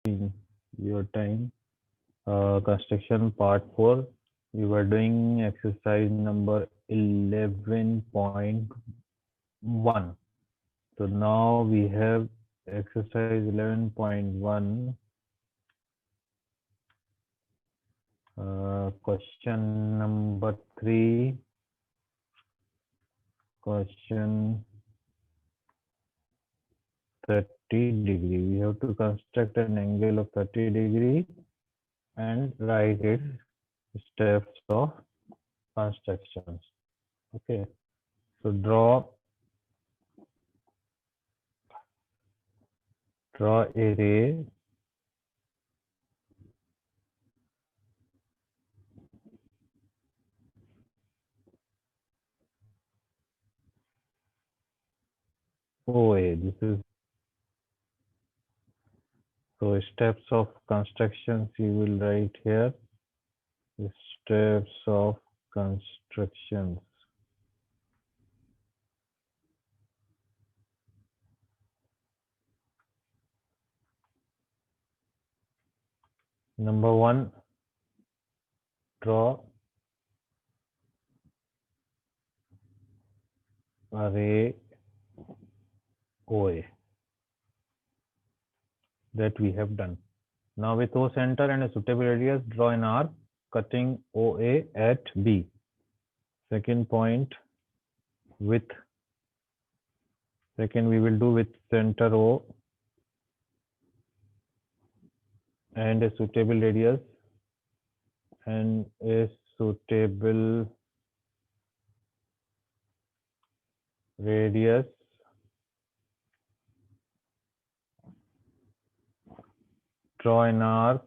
in your time. Construction part 4. We were doing exercise number 11.1. So now we have exercise 11.1. Question number 3. Question 30 degree. We have to construct an angle of 30 degree and write its steps of constructions. Okay. So draw a ray OA. This is so steps of constructions you will write here. The steps of constructions. Number 1, draw a ray OA. That we have done. Now with O center and a suitable radius, draw an arc cutting OA at B. Second point, with second we will do with center O and a suitable radius draw an arc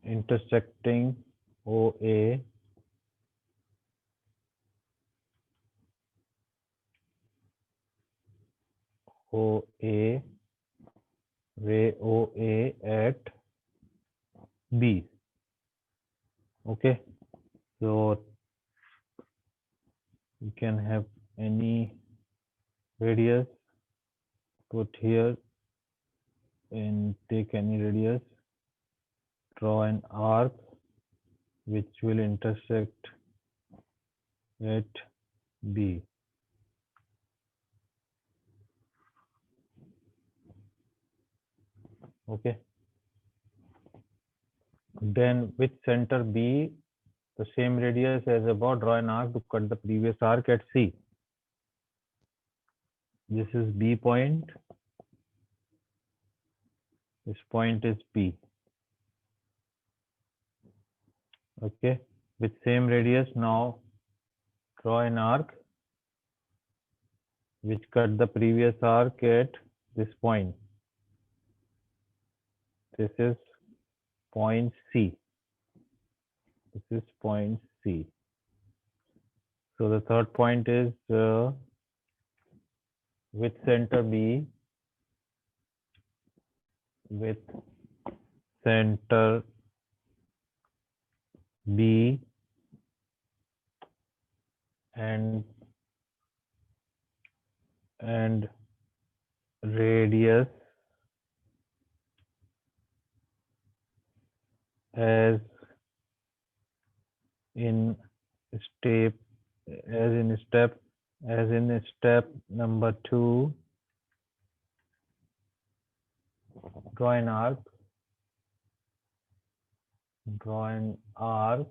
intersecting OA ray OA at B. Okay, so you can have any radius, put here and take any radius, draw an arc which will intersect at B. Okay. Then with center B, the same radius as above, draw an arc to cut the previous arc at C. This is B point. This point is P. Okay. With same radius, now draw an arc which cut the previous arc at this point. This is point C. This is point C. So the third point is with center B, with center B and radius as in step number 2, draw an arc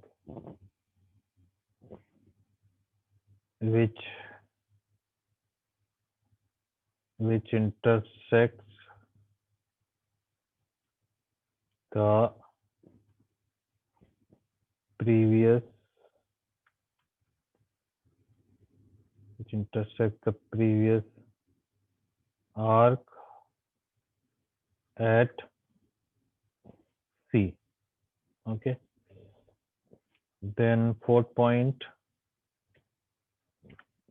which intersects the previous arc at C. Okay. Then fourth point,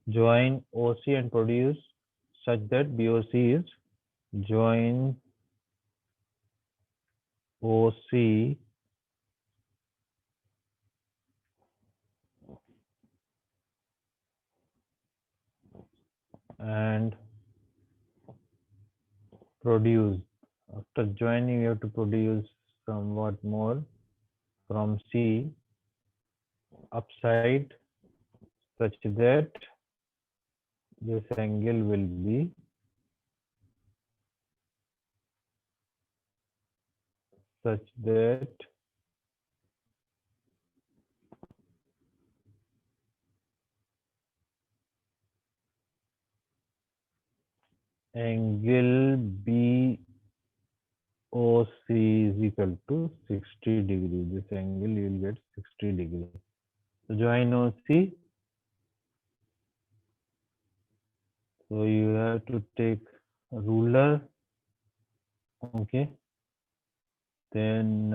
join OC and produce such that BOC is join OC and produce. After joining, you have to produce somewhat more from C upside such that this angle will be such that angle BOC is equal to 60 degree. This angle you will get 60 degree. So join OC. So you have to take a ruler. Okay. Then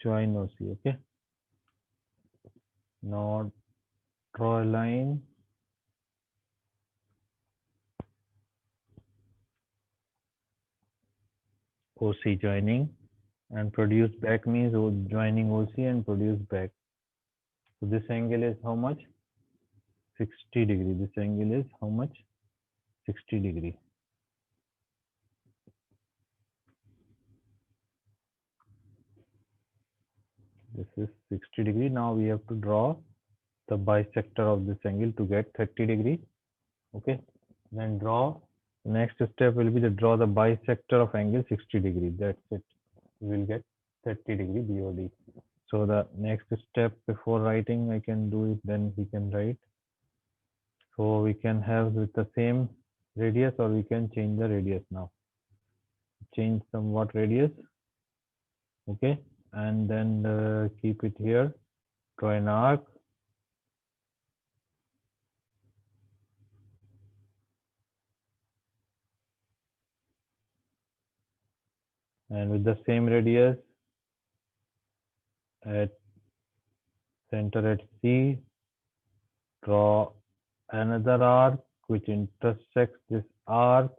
join OC. Okay. Now draw a line. OC joining and produce back means joining OC and produce back. So this angle is how much? 60 degree. This angle is how much? 60 degree. This is 60 degree. Now we have to draw the bisector of this angle to get 30 degree. Okay. Then draw. Next step will be to draw the bisector of angle 60 degree. That's it. We will get 30 degree BOD. So the next step before writing, I can do it. Then we can write. So we can have with the same radius, or we can change the radius now. Change somewhat radius. Okay. And then keep it here. Draw an arc. And with the same radius at center at C, draw another arc which intersects this arc.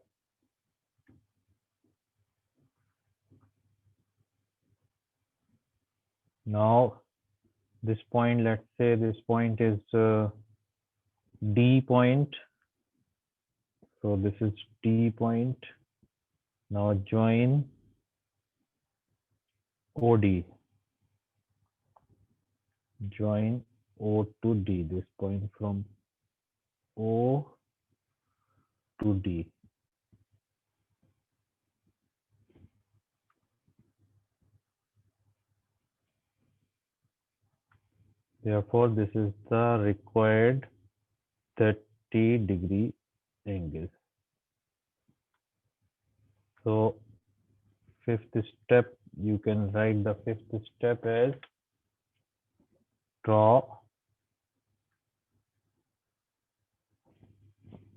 Now this point, let's say this point is D point. So this is D point. Now join OD. Join O to D. This point from O to D. Therefore, this is the required 30 degree angle. So fifth step, you can write the fifth step as draw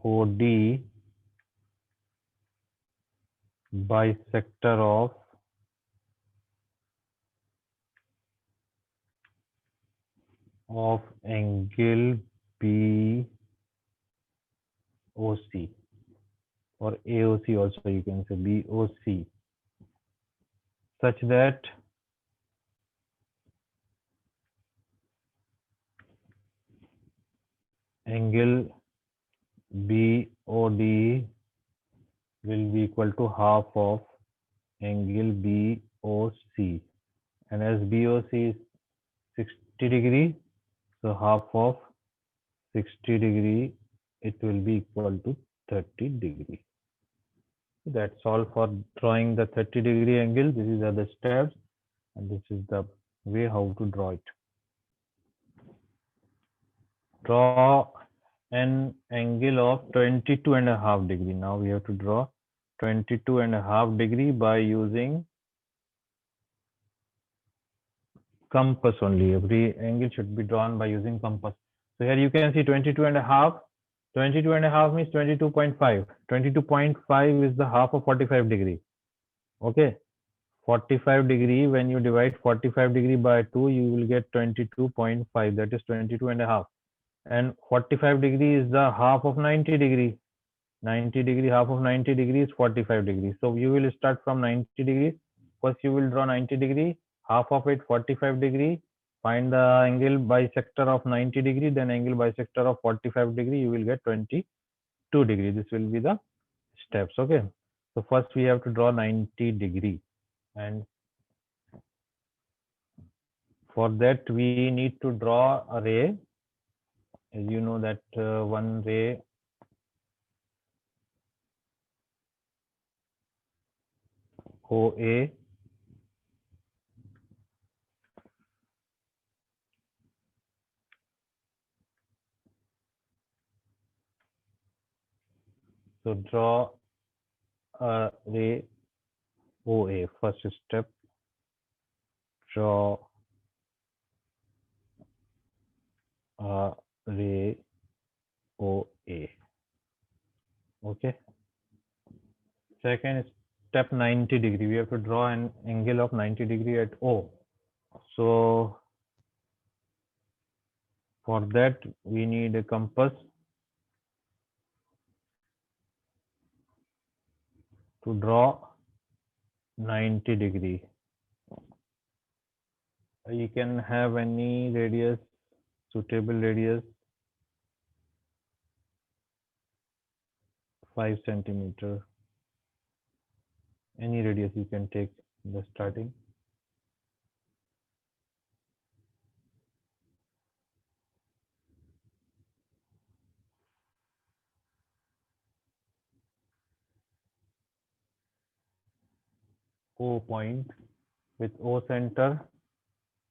OD bisector of angle BOC or AOC also you can say BOC, such that angle BOD will be equal to half of angle BOC, and as BOC is 60 degree, so half of 60 degree, it will be equal to 30 degree. That's all for drawing the 30 degree angle. This is the steps, and this is the way how to draw it. Draw an angle of 22 and a half degree. Now we have to draw 22 and a half degree by using compass only. Every angle should be drawn by using compass. So here you can see 22 and a half. 22 and a half means 22.5. 22.5 is the half of 45 degree. Okay. 45 degree, when you divide 45 degree by 2, you will get 22.5. That is 22 and a half. And 45 degree is the half of 90 degree. 90 degree, half of 90 degree is 45 degrees. So you will start from 90 degrees. First you will draw 90 degree, half of it 45 degree. Find the angle bisector of 90 degree, then angle bisector of 45 degree. You will get 22 degree. This will be the steps. Okay. So first we have to draw 90 degree, and for that we need to draw a ray. As you know that one ray OA. So draw a ray OA. First step, draw a ray OA. Okay. Second step, 90 degree. We have to draw an angle of 90 degree at O. So for that we need a compass to draw 90 degree. You can have any radius, suitable radius, 5 centimeter. Any radius you can take in the starting. O point with O center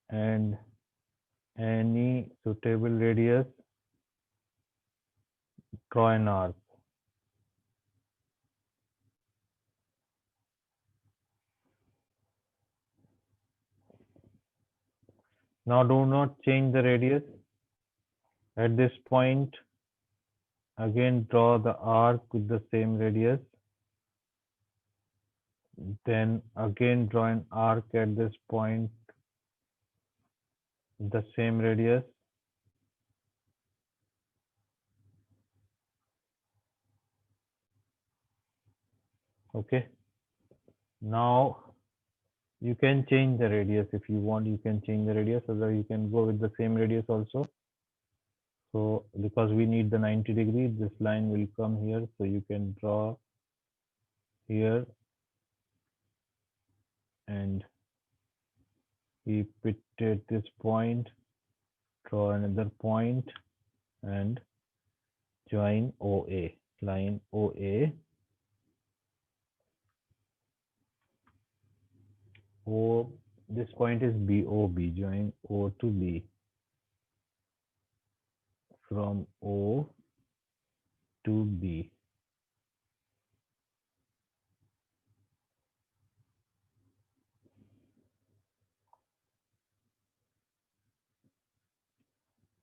and any suitable radius, draw an arc. Now do not change the radius. At this point, again draw the arc with the same radius. Then again draw an arc at this point with the same radius. Okay. Now you can change the radius if you want. You can change the radius, or you can go with the same radius also. So because we need the 90 degree, this line will come here. So you can draw here and keep it at this point. Draw another point and join OA. Line OA. O, this point is BOB. Join O to B. From O to B.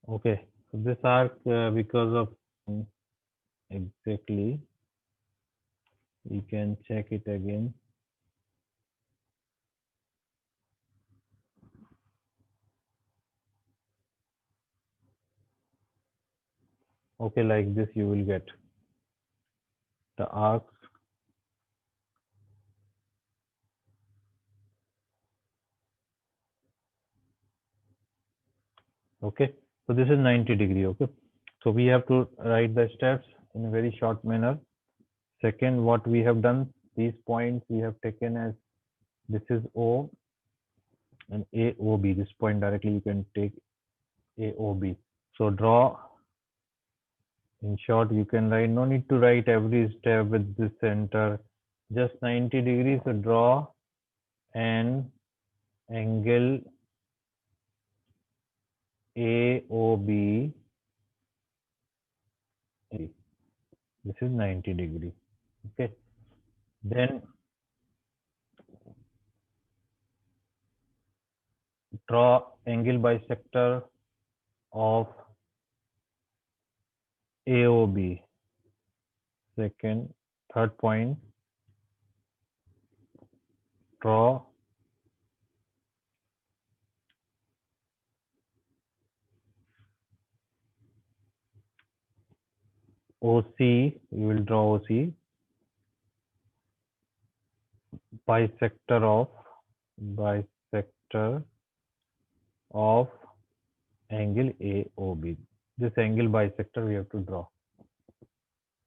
Okay, so this arc, because of exactly, we can check it again. Okay, like this you will get the arcs. Okay, so this is 90 degree. Okay, so we have to write the steps in a very short manner. Second, what we have done, these points we have taken as this is O and AOB. This point directly you can take AOB. So draw. In short, you can write, no need to write every step with this center, just 90 degrees. So draw an angle AOB This is 90 degree. Okay. Then draw angle bisector of AOB. Second, third point, draw OC. You will draw OC, bisector of angle AOB. This angle bisector we have to draw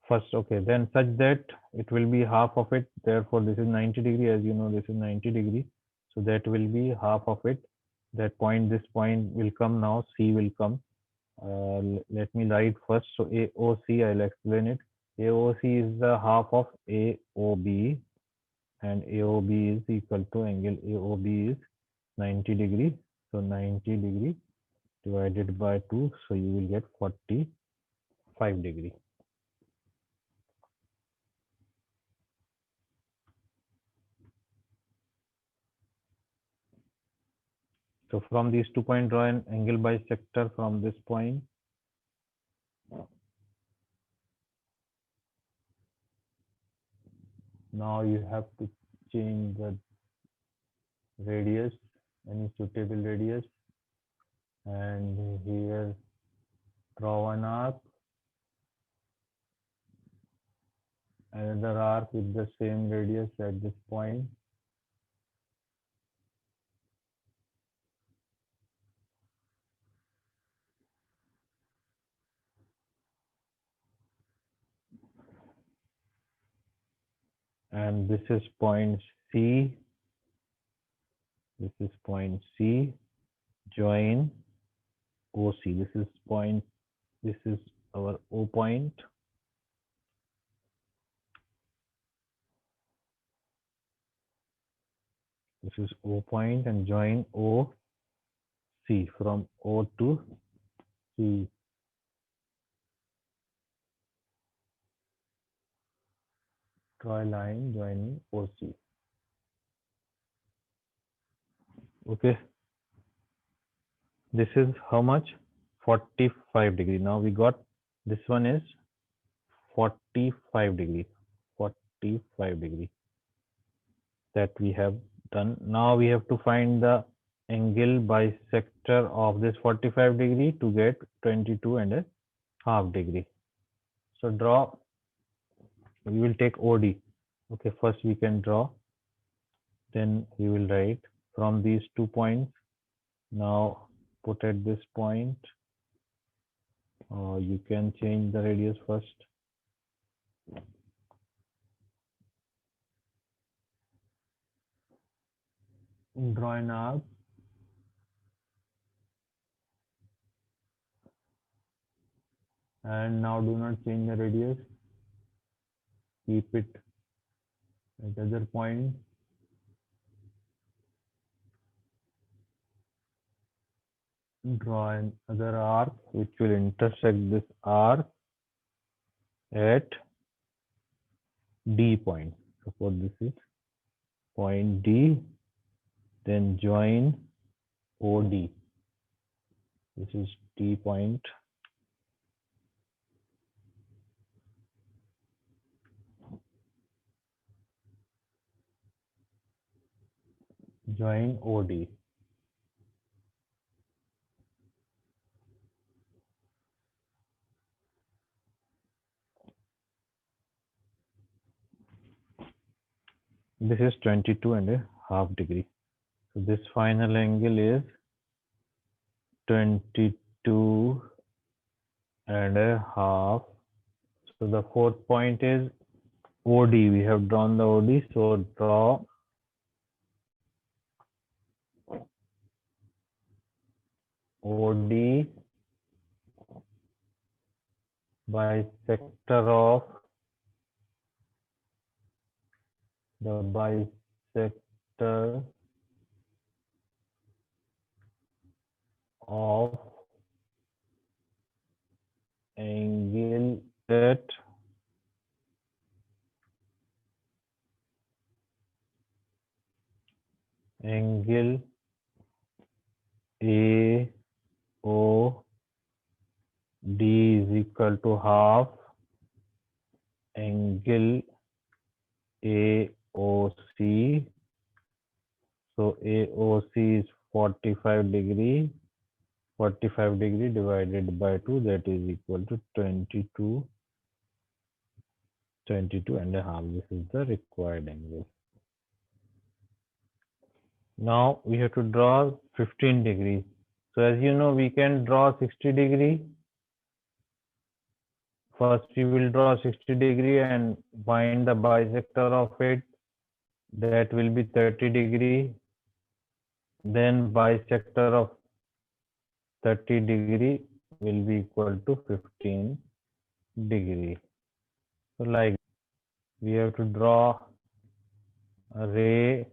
first. Okay, then such that it will be half of it. Therefore, this is 90 degree. As you know, this is 90 degree. So that will be half of it. That point, this point will come now. C will come. Let me write first. So AOC, I'll explain it. AOC is the half of AOB, and AOB is equal to angle AOB is 90 degree. So 90 degree divided by 2. So you will get 45 degree. So from these 2 points, draw an angle bisector from this point. Now you have to change the radius, any suitable radius, and here draw one arc, another arc with the same radius at this point. And this is point C. This is point C. Join OC. This is point. This is our O point. This is O point, and join OC from O to C. Draw a line joining OC. Okay. This is how much? 45 degree. Now we got this one is 45 degree. 45 degree that we have done. Now we have to find the angle bisector of this 45 degree to get 22 and a half degree. So draw, we will take OD. Okay, first we can draw, then we will write from these 2 points. Now put at this point. You can change the radius first. Draw an arc. And now do not change the radius. Keep it at other point. Draw another arc which will intersect this arc at D point. Suppose this is point D, then join OD. This is D point. Join OD. This is 22 and a half degree. So this final angle is 22 and a half. So the fourth point is OD. We have drawn the OD. So draw OD bisector of the bisector of angle at D is equal to half angle AOC. So AOC is 45 degree. 45 degree divided by 2, that is equal to 22 and a half. This is the required angle. Now we have to draw 15 degrees. So as you know, we can draw 60 degree. First we will draw 60 degree and find the bisector of it. That will be 30 degree. Then bisector of 30 degree will be equal to 15 degree. So like we have to draw a ray.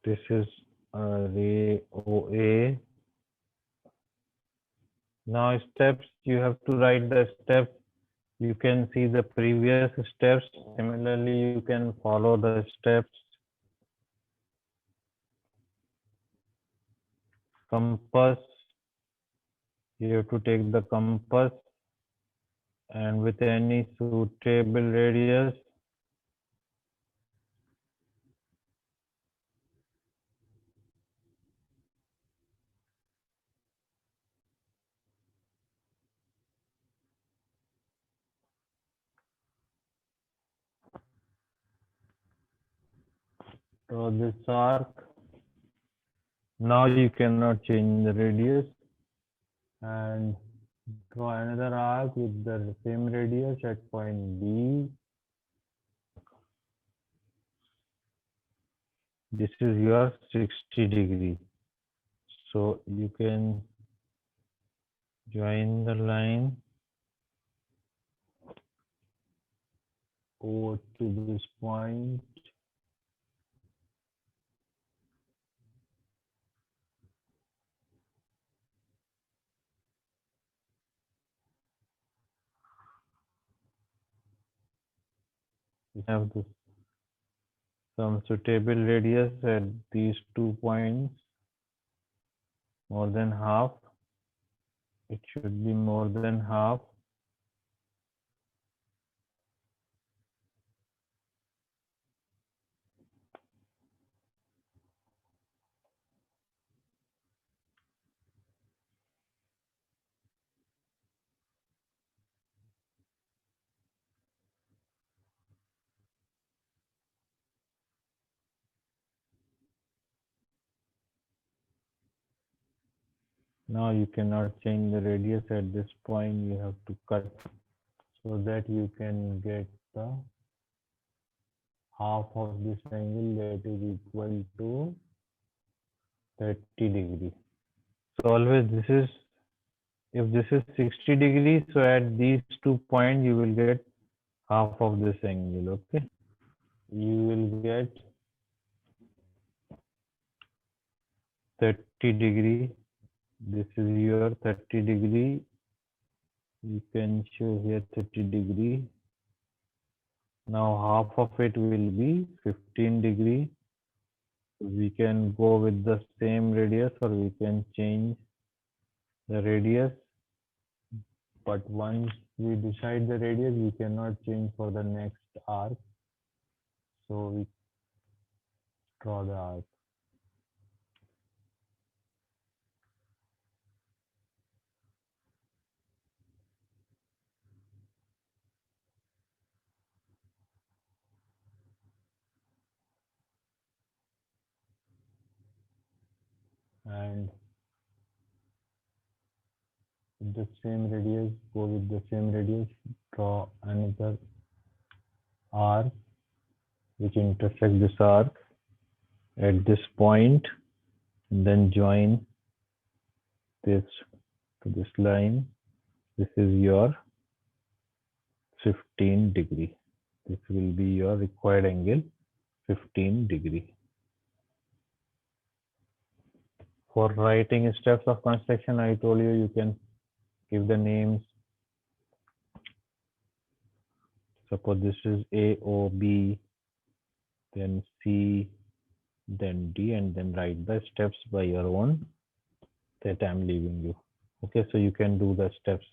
This is ray OA. Now steps, you have to write the steps. You can see the previous steps. Similarly, you can follow the steps. Compass, you have to take the compass and with any suitable radius, draw this arc. Now you cannot change the radius and draw another arc with the same radius at point B. This is your 60 degree. So you can join the line over to this point. We have this some suitable radius at these 2 points, more than half. It should be more than half. Now you cannot change the radius at this point. You have to cut so that you can get the half of this angle, that is equal to 30 degree. So always this is, if this is 60 degrees, so at these 2 points you will get half of this angle. Okay, you will get 30 degree. This is your 30 degree. You can show here 30 degree. Now half of it will be 15 degree. We can go with the same radius or we can change the radius. But once we decide the radius, we cannot change for the next arc. So we draw the arc. And with the same radius, go with the same radius, draw another arc which intersects this arc at this point, and then join this to this line. This is your 15 degree. This will be your required angle, 15 degree. For writing steps of construction, I told you you can give the names. Suppose this is A, O, B, then C, then D, and then write the steps by your own that I'm leaving you. Okay, so you can do the steps